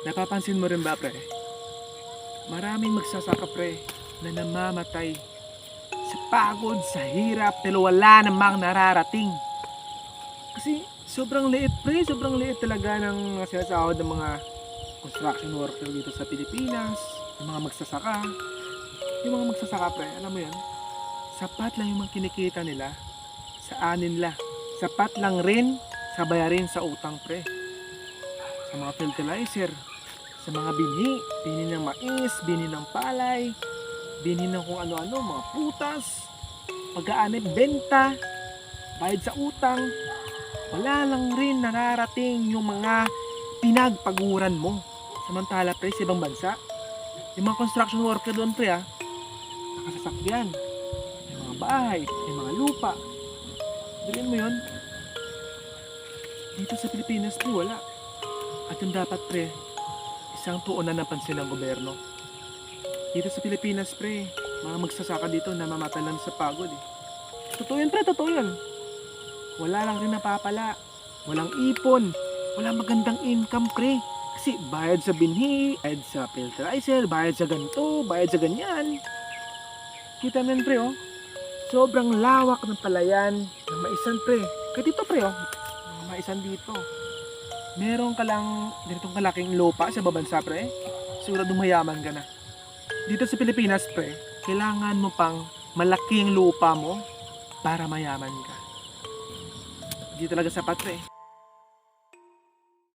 Napapansin mo rin ba, pre? Maraming magsasaka, pre, na namamatay sa pagod, sa hirap, pero wala namang nararating. Kasi sobrang liit, pre, sobrang liit talaga ng sinasahod ng mga construction worker dito sa Pilipinas, yung mga magsasaka. Yung mga magsasaka, pre, alam mo yan, sapat lang yung mga kinikita nila sa anin nila. Sapat lang rin sa bayarin sa utang, pre. Sa mga fertilizer, sa mga binhi ng mais, binhi ng palay, binhi ng kung ano-ano, mga putas, pag-aanib, benta, bayad sa utang. Wala lang rin nararating yung mga pinagpaguran mo. Samantala, pre, sa ibang bansa, yung mga construction worker doon, pre, nakasasakyan, yung mga bahay, yung mga lupa. Dirin mo yun? Dito sa Pilipinas, pre, wala. At yung dapat, pre, isang tuon na napansin ng gobyerno. Dito sa Pilipinas, pre, mga magsasaka dito namamatalan sa pagod eh. Totoo yan, pre, totoo yan. Wala lang rin napapala. Walang ipon. Walang magandang income, pre. Kasi bayad sa binhi, bayad sa fertilizer, bayad sa ganito, bayad sa ganyan. Kita mo yan, pre, oh. Sobrang lawak ng palayan ng maisan, pre. Kaya dito, pre, oh. Mga maisan dito. Meron ka lang ganitong kalaking lupa sa babansa, pre. Sigurado mayaman ka na. Dito sa Pilipinas, pre, kailangan mo pang malaking lupa mo para mayaman ka. Hindi talaga sapat, pre.